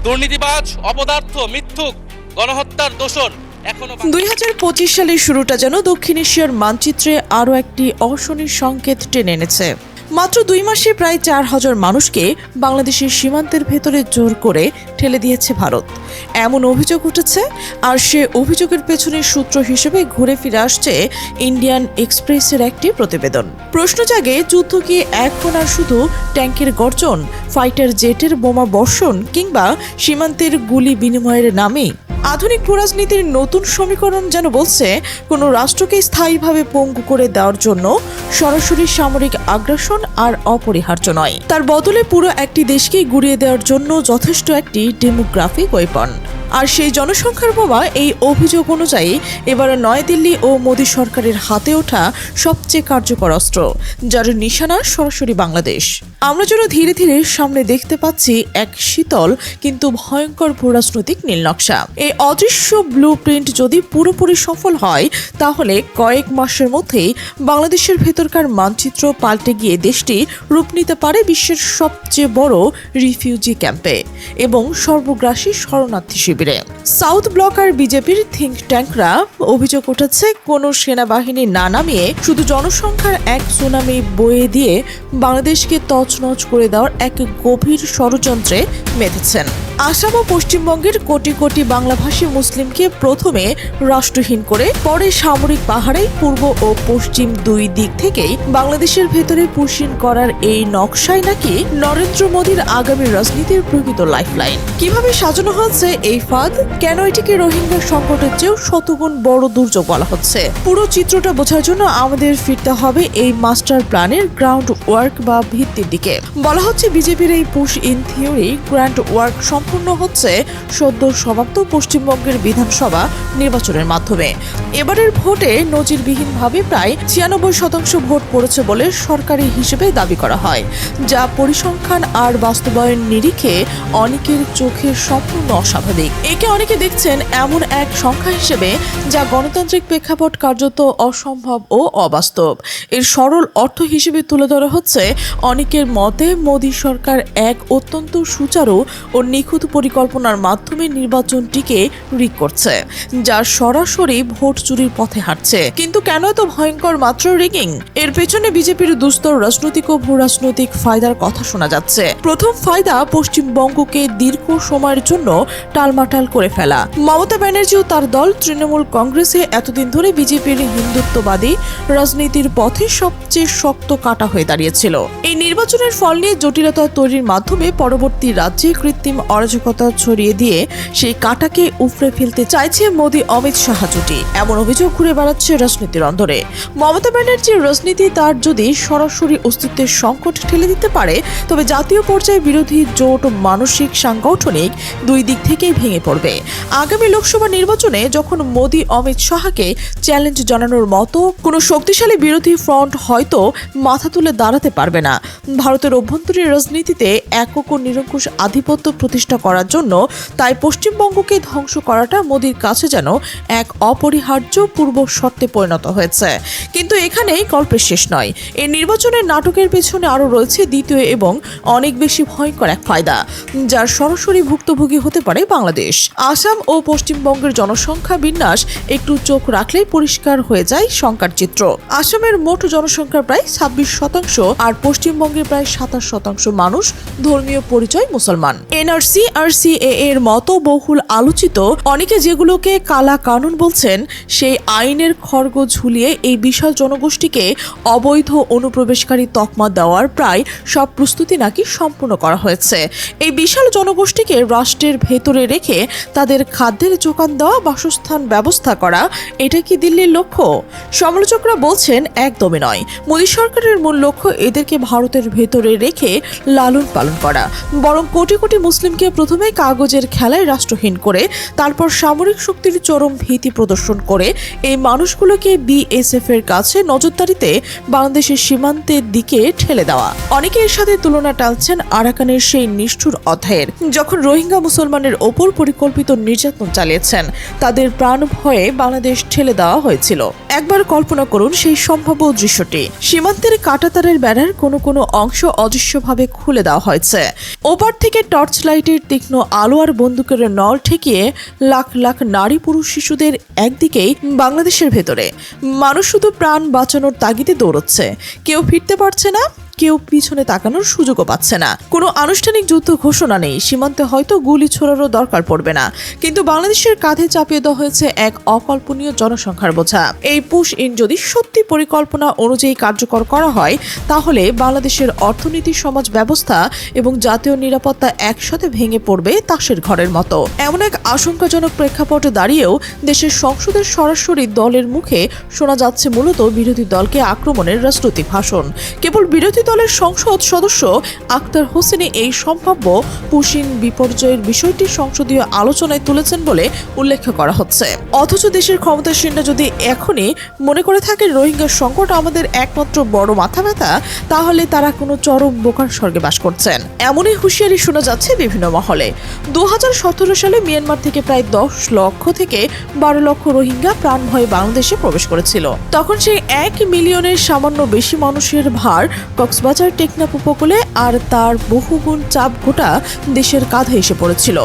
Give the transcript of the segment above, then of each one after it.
দুর্নীতিবাজ, অপদার্থ, মিথ্যুক, গণহত্যার দোষর 2025 সালের শুরুটা যেন দক্ষিণ এশিয়ার মানচিত্রে আরও একটি অশনির সংকেত টেনে এনেছে। মাত্র 2 মাসে প্রায় 4,000 মানুষকে বাংলাদেশের সীমান্তের ভেতরে জোর করে ঠেলে দিয়েছে ভারত, এমন অভিযোগ উঠেছে। আর সে অভিযোগের পেছনের সূত্র হিসেবে ঘুরে ফিরে আসছে ইন্ডিয়ান এক্সপ্রেসের একটি প্রতিবেদন। প্রশ্ন জাগে, যুদ্ধ কি এখন আর শুধু ট্যাঙ্কের গর্জন, ফাইটার জেটের বোমা বর্ষণ কিংবা সীমান্তের গুলি বিনিময়ের নামে? আধুনিক ভূরাজনীতির নতুন সমীকরণ যেন বলছে, কোনো রাষ্ট্রকে স্থায়ীভাবে পঙ্গু করে দেওয়ার জন্য সরাসরি সামরিক আগ্রাসন আর অপরিহার্য নয়, তার বদলে পুরো একটি দেশকেই গুড়িয়ে দেওয়ার জন্য যথেষ্ট একটি ডেমোগ্রাফিক ওয়েপন। আর সেই জনসংখ্যার বোমা এই অভিযোগ অনুযায়ী এবার নয়াদিল্লি ও মোদী সরকারের হাতে ওঠা সবচেয়ে কার্যকর অস্ত্র, যার নিশানা সরাসরি বাংলাদেশ। আমরা যেন ধীরে ধীরে সামনে দেখতে পাচ্ছি এক শীতল কিন্তু ভয়ঙ্কর ভূরাজনৈতিক নীলনকশা। এই অদৃশ্য ব্লু প্রিন্ট যদি পুরোপুরি সফল হয়, তাহলে কয়েক মাসের মধ্যেই বাংলাদেশের ভেতরকার মানচিত্র পাল্টে গিয়ে দেশটি রূপ নিতে পারে বিশ্বের সবচেয়ে বড় রিফিউজি ক্যাম্পে এবং সর্বগ্রাসী শরণার্থী শিবিরে। সাউথ ব্লক আর বিজেপির থিঙ্ক ট্যাঙ্করা অভিযোগ উঠেছে, কোনো সেনাবাহিনী না নামিয়ে শুধু জনসংখ্যার এক সুনামি বয়ে দিয়ে বাংলাদেশকে তছনছ করে দেওয়ার এক গভীর ষড়যন্ত্রে মেতেছেন। আসাম ও পশ্চিমবঙ্গের কোটি কোটি বাংলাভাষী মুসলিমকে প্রথমে রাষ্ট্রহীন করে পরে সামরিক পাহাড়ে পূর্ব ও পশ্চিম দুই দিক থেকেই বাংলাদেশের ভেতরে পুশিন করার এই নকশাই নাকি নরেন্দ্র মোদীর আগামী রাজনীতির প্রকৃত লাইফলাইন। কিভাবে সাজানো হচ্ছে এই ফাঁদ, কেন এটিকে রোহিঙ্গা সংকটের চেয়েও শতগুণ বড় দুর্যোগ বলা হচ্ছে? পুরো চিত্রটা বোঝার জন্য আমাদের ফিরতে হবে এই মাস্টার প্ল্যানের গ্রাউন্ড ওয়ার্ক বা ভিত্তির দিকে। বলা হচ্ছে, বিজেপির এই push in theory ground work সম্পূর্ণ হচ্ছে সদ্য সমাপ্ত পশ্চিমবঙ্গের বিধানসভা নির্বাচনের মাধ্যমে। এবারের ভোটে নজিরবিহীনভাবে প্রায় 96% ভোট পড়েছে বলে সরকারি হিসেবে দাবি করা হয়, যা পরিসংখ্যান আর বাস্তবায়ন নিরিখে অনেকের চোখে সম্পূর্ণ অস্বাভাবিক। একে অনেকে দেখছেন এমন এক সংখ্যা হিসেবে যা গণতান্ত্রিক প্রেক্ষাপট কার্যত অসম্ভব ও অবাস্তব। এর সরল অর্থ হিসেবে তুলে ধরা হচ্ছে, অনেকের মতে মোদী সরকার এক অত্যন্ত সুচারু ও নিখুঁত পরিকল্পনার মাধ্যমে নির্বাচনটিকে রিগ করছে, যা সরাসরি ভোট চুরির পথে হাঁটছে। কিন্তু কেন এত ভয়ঙ্কর মাত্র রিগিং? এর পেছনে বিজেপির দুস্তর রাজনৈতিক ও ভূরাজনৈতিক ফায়দার কথা শোনা যাচ্ছে। প্রথম ফায়দা, পশ্চিমবঙ্গকে দীর্ঘ সময়ের জন্য টালমাটাল করে ফেলা। মমতা ব্যানার্জি ও তার দল তৃণমূল কংগ্রেসে এতদিন ধরে বিজেপির হিন্দুত্ববাদী রাজনীতির পথে সবচেয়ে শক্ত কাটা হয়ে দাঁড়িয়েছিল। এই নির্বাচনের ফল নিয়ে জটিলতা তৈরির মাধ্যমে পরবর্তী রাজ্যে কৃত্রিম অরাজকতা ছড়িয়ে দিয়ে সেই কাটাকে উফরে ফেলতে চাইছে মোদী অমিত শাহ জুটি, এমন অভিযোগ ঘুরে বেড়াচ্ছে রাজনীতির অন্দরে। মমতা ব্যানার্জির রাজনীতি তার যদি সরাসরি অস্তিত্বের সংকট ঠেলে দিতে পারে, তবে জাতীয় পর্যায়ে বিরোধী জোট মানসিক সাংগঠনিক দুই দিক থেকেই ভেঙে পড়বে। আগামী লোকসভা নির্বাচনে যখন মোদী অমিত শাহকে চ্যালেঞ্জ জানানোর মতো কোনো শক্তিশালী বিরোধী ফ্রন্ট হয়তো মাথা তুলে দাঁড়াতে পারবে না, ভারতের অভ্যন্তরীণ রাজনীতিতে একক ও নিরঙ্কুশ আধিপত্য প্রতিষ্ঠা করার জন্য তাই পশ্চিমবঙ্গকে ধ্বংস করাটা মোদীর কাছে যেন এক অপরিহার্য পূর্ব শর্তে পরিণত হয়েছে। কিন্তু এখানেই গল্পের শেষ নয়। এই নির্বাচনের নাটকের পেছনে আরও রয়েছে দ্বিতীয় এবং অনেক বেশি ভয়ঙ্কর এক ফায়দা, যার সরাসরি ভুক্তভোগী হতে পারে বাংলাদেশ। আসাম ও পশ্চিমবঙ্গের জনসংখ্যা বিন্যাস একটু চোখ রাখলেই পরিষ্কার হয়ে যায় শঙ্কার চিত্র। আসামের মোট জনসংখ্যার প্রায় 26% আর পশ্চিমবঙ্গের প্রায় 27% মানুষ ধর্মীয় পরিচয় মুসলমান। এনআরসি আর সিএএ এর মতো বহুল আলোচিত অনেকে যেগুলোকে কালা কানুন বলছেন, সেই আইনের খড়গ ঝুলিয়ে এই বিশাল জনগোষ্ঠীকে অবৈধ অনুপ্রবেশকারী তকমা দেওয়ার প্রায় সব প্রস্তুতি নাকি সম্পূর্ণ করা হয়েছে। এই বিশাল জনগোষ্ঠীকে রাষ্ট্রের ভেতরে রেখে তাদের খাদ্যের যোগান দেওয়া, বাসস্থান ব্যবস্থা করা, এটা কি দিল্লির লক্ষ্য? সমালোচকরা বলছেন একদমই নয়। মোদী সরকারের মূল লক্ষ্য এদেরকে ভারতের ভেতরে রেখে লালন পালন করা, বরং কোটি কোটি মুসলিমকে প্রথমে কাগজের খেলায় রাষ্ট্রহীন করে তারপর সামরিক শক্তির চরম ভীতি প্রদর্শন করে এই মানুষগুলোকে বিএসএফ এর কাছে নজরদারিতে বাংলাদেশের সীমান্তের দিকে ঠেলে দেওয়া। অনেকে এর সাথে তুলনা টানছেন আরাকানের সেই নিষ্ঠুর অধ্যায়ের, যখন রোহিঙ্গা মুসলমানের ওপর পরিকল্পিত নির্যাতন চালিয়েছেন, তাদের প্রাণ ভয়ে বাংলাদেশ ঠেলে দেওয়া হয়েছিল। একবার কল্পনা করুন সেই সম্ভাব্য দৃশ্যটি। সীমান্তের কাঁটাতারের বেড়ার কোনো কোনো অংশ অদৃশ্যভাবে খুলে দেওয়া হয়েছে। ওপার থেকে টর্চ লাইটের লাঠির তীক্ষ্ণ আলো আর বন্দুকের নল ঠেকিয়ে লাখ লাখ নারী পুরুষ শিশুদের একদিকেই বাংলাদেশের ভেতরে মানুষ শুধু প্রাণ বাঁচানোর তাগিদে দৌড়চ্ছে। কেউ ফিরতে পারছে না, কেউ পিছনে তাকানোর সুযোগও পাচ্ছে না। কোনো আনুষ্ঠানিক যুদ্ধ ঘোষণা নেই, সীমান্তে হয়তো গুলি ছোড়ারও দরকার পড়বে না, কিন্তু বাংলাদেশের কাঁধে চাপিয়ে দেওয়া হয়েছে এক অকল্পনীয় জনসংখ্যার বোঝা। এই পুশ ইন যদি সত্যি পরিকল্পনা অনুযায়ী কার্যকর করা হয়, তাহলে বাংলাদেশের অর্থনীতি, সমাজ ব্যবস্থা এবং জাতীয় নিরাপত্তা একসাথে ভেঙে পড়বে তাসের ঘরের মতো। এমন এক আশঙ্কাজনক প্রেক্ষাপটে দাঁড়িয়েও দেশের সংসদের সরাসরি দলের মুখে শোনা যাচ্ছে মূলত বিরোধী দলকে আক্রমণের রাজনৈতিক ভাষণ। কেবল বিরোধী দলের সংসদ সদস্য আক্তার হোসেনই এই সম্ভাব্য পুশিন বিপর্যয়ের বিষয়টি সংসদীয় আলোচনায় তুলেছেন বলে উল্লেখ করা হচ্ছে। অথচ দেশের ক্ষমতাসীনরা যদি এখনই মনে করে থাকে রোহিঙ্গা সংকট আমাদের একমাত্র বড় মাথা ব্যথা, তাহলে তারা কোনো চরম বোকার স্বর্গে বাস করছেন। এমনই হুঁশিয়ারি শোনা যাচ্ছে বিভিন্ন মহলে। 2017 সালে মিয়ানমার থেকে প্রায় 10 লক্ষ থেকে 12 লক্ষ রোহিঙ্গা প্রাণ ভয়ে বাংলাদেশে প্রবেশ করেছিল। তখন সেই 1 মিলিয়নের সামান্য বেশি মানুষের ভার কক্সবাজার টেকনাফ উপকূলে আর তার বহুগুণ চাপ গোটা দেশের কাঁধে এসে পড়েছিল।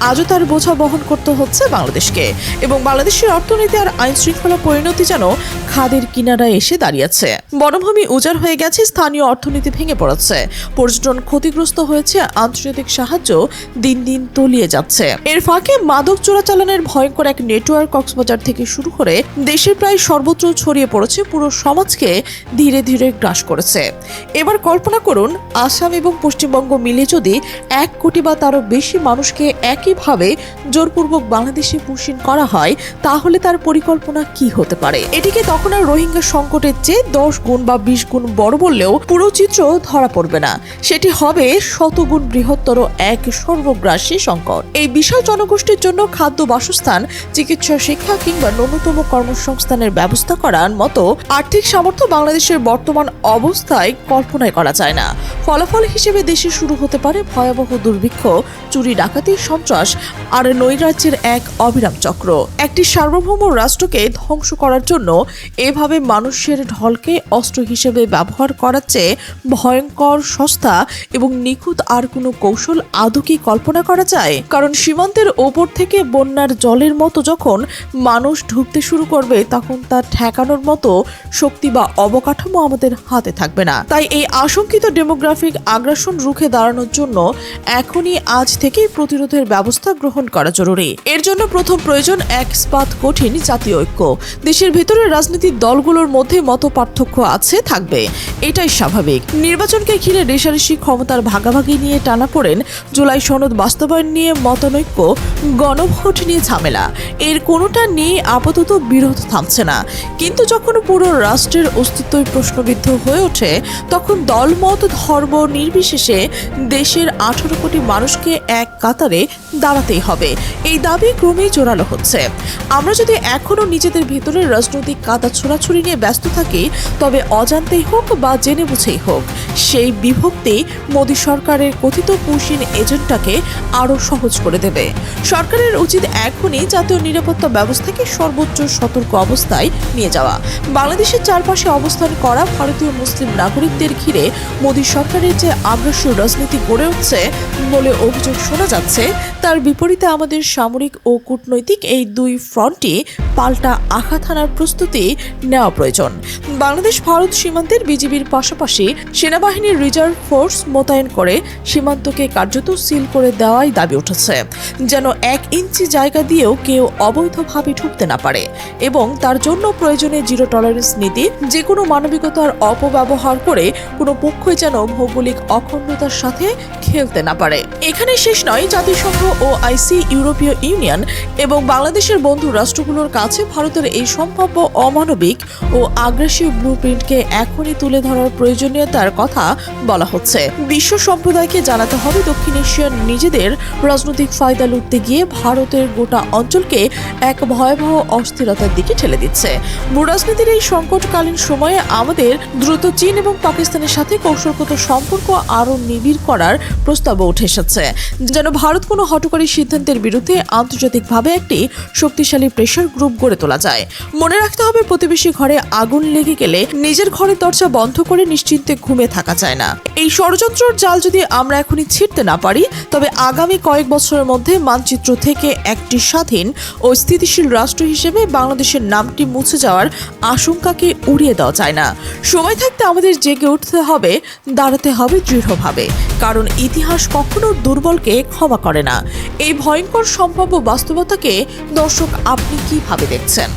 আজও তার বোঝা বহন করতে হচ্ছে বাংলাদেশকে, এবং বাংলাদেশের অর্থনীতি আর আইন শৃঙ্খলা পরিণতি যেন খাদের কিনারায় এসে দাঁড়িয়েছে। বনভূমি উজাড় হয়ে গেছে, স্থানীয় অর্থনীতি ভেঙে পড়েছে, পর্যটন ক্ষতিগ্রস্ত হয়েছে, আন্তর্জাতিক সাহায্য দিন দিন তলিয়ে যাচ্ছে। এর ফাঁকে মাদক চোরাচালানের ভয়ঙ্কর এক নেটওয়ার্ক কক্সবাজার থেকে শুরু করে দেশের প্রায় সর্বত্র ছড়িয়ে পড়েছে, পুরো সমাজকে ধীরে ধীরে গ্রাস করেছে। এবার কল্পনা করুন, আসাম এবং পশ্চিমবঙ্গ মিলে যদি 1 কোটি বা তারও বেশি মানুষকে একইভাবে জোরপূর্বক বাংলাদেশে পুশিন করা হয়, তাহলে তার পরিকল্পনা কি হতে পারে? এটিকে তখন আর রোহিঙ্গা সংকটের চেয়ে 10 গুণ বা 20 গুণ বড় বললেও পুরো চিত্র ধরা পড়বে না। সেটি হবে শতগুণ বৃহত্তর এক সর্বগ্রাসী সংকট। এই বিশাল জনগোষ্ঠীর জন্য খাদ্য, বাসস্থান, চিকিৎসা, শিক্ষা কিংবা ন্যূনতম কর্মসংস্থানের ব্যবস্থা করার মতো আর্থিক সামর্থ্য বাংলাদেশের বর্তমান অবস্থায় কল্পনাই করা যায় না। ফলাফল হিসেবে দেশে শুরু হতে পারে ভয়াবহ দুর্ভিক্ষ, চুরি, ডাকাতি, সন্ত্রাস আর নৈরাজ্যের এক অবিরাম চক্র। একটি সার্বভৌম রাষ্ট্রকে ধ্বংস করার জন্য এভাবে মানুষের ঢলকে অস্ত্র হিসেবে ব্যবহার করার চেয়ে ভয়ঙ্কর, সস্তা এবং নিখুঁত আর কোনো কৌশল আদৌ কি কল্পনা করা যায়? কারণ সীমান্তের ওপর থেকে বন্যার জলের মতো যখন মানুষ ঢুকতে শুরু করবে, তখন তা ঠেকানোর মতো শক্তি বা অবকাঠামো আমাদের হাতে থাকবে না। তাই এই আশঙ্কিত ডেমোগ্রাফিক আগ্রাসন রুখে দাঁড়ানোর জন্য এখনই আজ থেকেই প্রতিরোধের ব্যবস্থা গ্রহণ করা জরুরি। এর জন্য প্রথম প্রয়োজন এক ইস্পাত কঠিন জাতীয় ঐক্য। দেশের ভেতরের রাজনৈতিক দলগুলোর মধ্যে মত পার্থক্য আছে, থাকবে, এটাই স্বাভাবিক। নির্বাচনকে ঘিরে রেষারেষি, ক্ষমতার ভাগাভাগি নিয়ে টানাপোড়েন, জুলাই সনদ বাস্তবায়ন নিয়ে মতানৈক্য, গণভোট নিয়ে ঝামেলা, এর কোনোটা নিয়ে আপাতত বিরোধ থামছে না। কিন্তু যখন পুরো রাষ্ট্রের অস্তিত্বই প্রশ্নবিদ্ধ হয়ে ওঠে, তখন দলমত, ধর্ম নির্বিশেষে দেশের 18 কোটি মানুষকে এক কাতারে দাঁড়াতেই হবে। এই দাবি ক্রমেই জোরালো হচ্ছে। আমরা যদি এখনো নিজেদের ভেতরের রাজনৈতিক কাদা ছোড়াছুড়ি নিয়ে ব্যস্ত থাকি, তবে অজান্তেই হোক বা জেনে বুঝেই হোক, সেই বিভক্তি মোদী সরকারের কথিত পুশিন এজেন্ডাকে আরও সহজ করে দেবে। সরকারের উচিত এখনই জাতীয় নিরাপত্তা ব্যবস্থাকে সর্বোচ্চ সতর্ক অবস্থায় নিয়ে যাওয়া। বাংলাদেশের চারপাশে অবস্থান করা ভারতীয় মুসলিম নাগরিকদের ঘিরে মোদী সরকারের যে আগ্রাসী রাজনীতি গড়ে উঠছে বলে অভিযোগ শোনা যাচ্ছে, তার বিপরীতে আমাদের সামরিক ও কূটনৈতিক এই দুই ফ্রন্টই পাল্টা আঘাত হানার প্রস্তুতি নেওয়া প্রয়োজন। বাংলাদেশ ভারত সীমান্তের বিজিবির পাশাপাশি সেনাবাহিনীর রিজার্ভ ফোর্স মোতায়েন করে সীমান্তকে কার্যত সিল করে দেওয়াই দাবি উঠেছে, যেন 1 ইঞ্চি জায়গা দিয়েও কেউ অবৈধভাবে ঢুকতে না পারে, এবং তার জন্য প্রয়োজনে জিরো টলারেন্স নীতি, যে কোনো মানবিকতার অপব্যবহার করে কোনো পক্ষই যেন ভৌগোলিক অখণ্ডতার সাথে খেলতে না পারে। এখানে শেষ নয়, জাতিসংঘ, OIC, ইউরোপীয় ইউনিয়ন এবং বাংলাদেশের বন্ধু রাষ্ট্রগুলোর কাছে ভারতের এই সম্ভাব্য অমানবিক ও আগ্রাসী ব্লুপ্রিন্টকে এখনই তুলে ধরার প্রয়োজনীয়তার কথা বলা হচ্ছে। বিশ্ব সম্প্রদায়কে জানাতে হবে, দক্ষিণ এশিয়ার নিজেদের রাজনৈতিক ফায়দা লুটতে গিয়ে ভারতের গোটা অঞ্চলকে এক ভয়াবহ অস্থিরতার দিকে ঠেলে দিচ্ছে। ভূরাজনীতির এই সংকটকালীন সময়ে আমাদের দ্রুত চীন এবং পাকিস্তান পাকিস্তানের সাথে কৌশলগত সম্পর্ক আরও নিবিড় করার প্রস্তাবও উঠে এসেছে, যেন ভারত কোনো হঠকারী সিদ্ধান্তের বিরুদ্ধে আন্তর্জাতিকভাবে একটি শক্তিশালী প্রেশার গ্রুপ গড়ে তোলা যায়। মনে রাখতে হবে, প্রতিবেশী ঘরে আগুন লেগে গেলে নিজের ঘরের দরজা বন্ধ করে নিশ্চিন্তে ঘুমিয়ে থাকা যায় না। এই ষড়যন্ত্রের জাল যদি আমরা এখনই ছিঁড়তে না পারি, তবে আগামী কয়েক বছরের মধ্যে মানচিত্র থেকে একটি স্বাধীন ও স্থিতিশীল রাষ্ট্র হিসেবে বাংলাদেশের নামটি মুছে যাওয়ার আশঙ্কাকে উড়িয়ে দেওয়া যায় না। সময় থাকতে আমাদের জেগে উঠতে হবে, দাঁড়াতে হবে দৃঢ়ভাবে, কারণ ইতিহাস কখনো দুর্বলকে ক্ষমা করে না। এই ভয়ঙ্কর সম্ভাব্য বাস্তবতাকে দর্শক আপনি কিভাবে দেখছেন?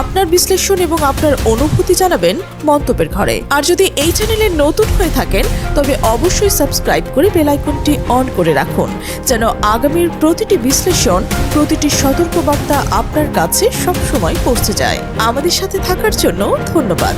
আপনার বিশ্লেষণ এবং আপনার অনুভূতি জানাবেন মন্তব্যের ঘরে। আর যদি এই চ্যানেলে নতুন হয়ে থাকেন, তবে অবশ্যই সাবস্ক্রাইব করে বেল আইকনটি অন করে রাখুন, যেন আগামীর প্রতিটি বিশ্লেষণ, প্রতিটি সতর্কবার্তা আপনার কাছে সবসময় পৌঁছে যায়। আমাদের সাথে থাকার জন্য ধন্যবাদ।